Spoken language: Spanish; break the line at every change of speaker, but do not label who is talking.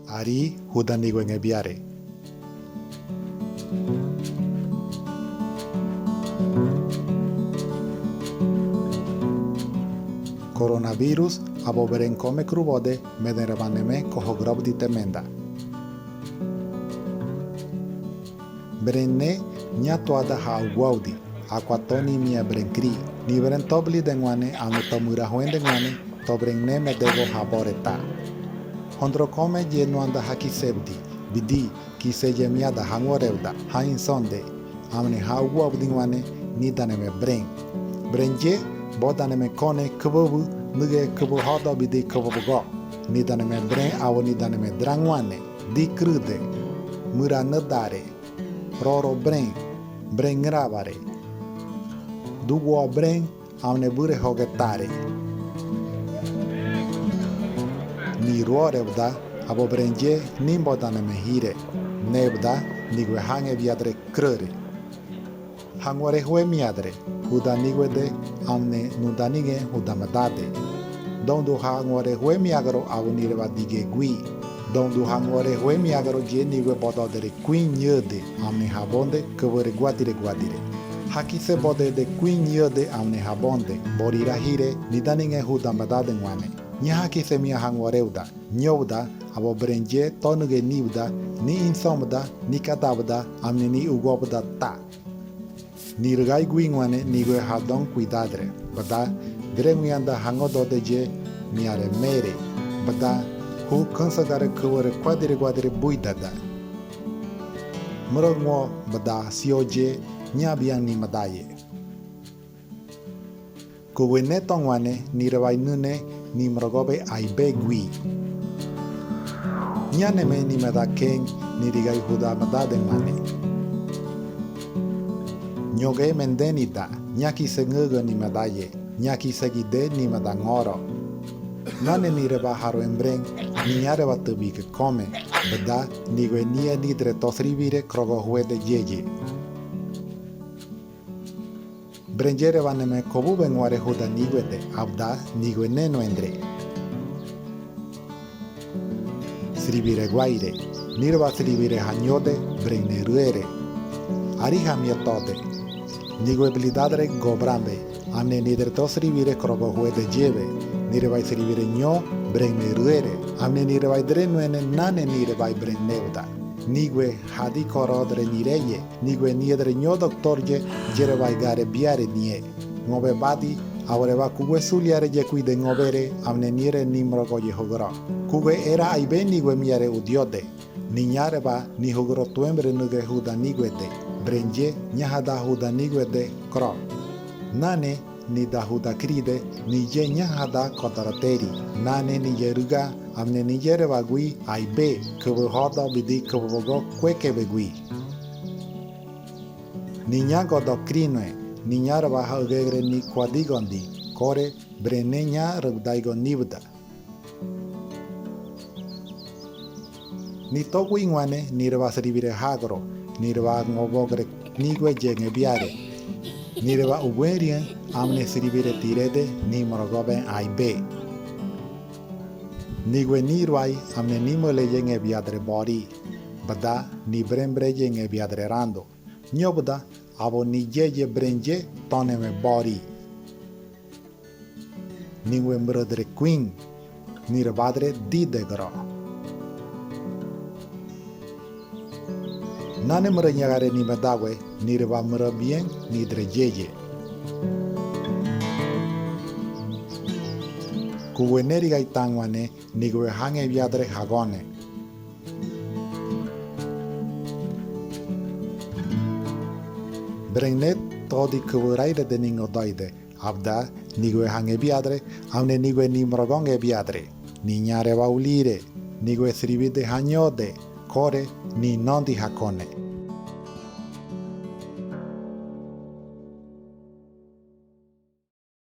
Ari hudanigo en ebiare. Coronavirus aboberen come crubode mederevaneme kohogrob di temenda. Brenne nyatuada ha waudi aquatoni mia brenkri ni bren tobli dengwane anu tomura huen dengwane tobrenne medego haboreta. Hondro come jeno anda hakisebdi bidi kiseje miada hangoreuda ha insonde amne ha waudi ngwane ni daneme brenje bodaneme kone kubobu nuge kubo hodo bidi kubogo ni daneme bren awo ni daneme drangwane di krude mura nadare roro bren ngravare dugo bren amne bure hogetare ni ruorevda abo brenje nimbo daneme hire nebda nigwe hange viadre kröre hangware hue miadre hudanigwe de amne nudanige hudamadade dondu hangware hue miagro awunireva dige gui dondu hangware hue miagro je nigwe bododere queen yede amne habonde kevore guadire hakise bode de queen yede amne habonde borira hire nidaninge hudamadade ngwane nyahakise mia hangwareuda nyouda abo brenje tonuge nibda ni insomda ni kadabda amne ni ugobda ta Nirgai guingwane nigwe hadon cuidadre, bada dremianda hangodo de je miare mere, bada hu kansagare kaware quadire buidada. Murangmo bada sioje nyabiang ni madaye. Kuwe netongwane nirwai nune ni mrogobe aibe gui. Nyaneme ni medakeng nirigai huda madade mane. Nyoge mendenida, nyaki sengege ni madaye, nyaki segide ni madangoro. Nane ni reba haro embreng, ni areba tebi ke come, beda nigue nia nidre tosribire krogo huede yeje. Brengere vaneme kobu benguare huda niguede, abda nigue neno endre. Sribire guaire, nirba sribire hanyode, bregne ruere. Arija mietode. Nigwe bilidadre gobrambe, amne nidre to sribire krogo huede jebe, nirevai sribire nyo bregne ruere, amne nirevai drenuene nane nirevai brenneuda. Nigwe hadi korodre nireye, nigwe niedre nyo doktorje jerevai gare biare nie. Ngobe badi, avoreva kugwe suliare je kuide ngobere, amne nire nimrogo je hogro. Kugwe era aibe nigwe miare udiode, niñareva ni hogro tuembre nuge huda nigwede. Brenje nyahada huda nigwede kro. Nane ni da huda kride ni je nyahada kodarateri. Nane ni jeruga amne ni jereva gui aibe kebe hoda bidi kebebogo kwekebe gui. Ni nyagodo krinwe ni nyarva hagegre ni kwadigondi kore brene nya rugdaigo nibda. Ni togui ngwane ni reva sribire hagro. Nirva ngobogre nigwe jenge biare. Nirva uberien amne sribire tirede ni morogoben aibe. Nigwe nirvai amne nimole jenge biadre bori. Bada ni brembre jenge biadre rando. Nyobuda abo ni jeje brenje toneme bori. Nigwe mbrodre queen. Nirvadre didegro. Nane mura nyagare ni medawe, ni reba mura bien, ni drejeje. Kuwe neri gai tangwane, ni gwe hange viadre hagone. Brengnet todi kuwe raide de ningo doide, abda, ni gwe hange viadre, amne ni gwe ni mrogonge viadre. Ni nyare va ulire, ni gwe sribide hanyode, kore ni non di hakone.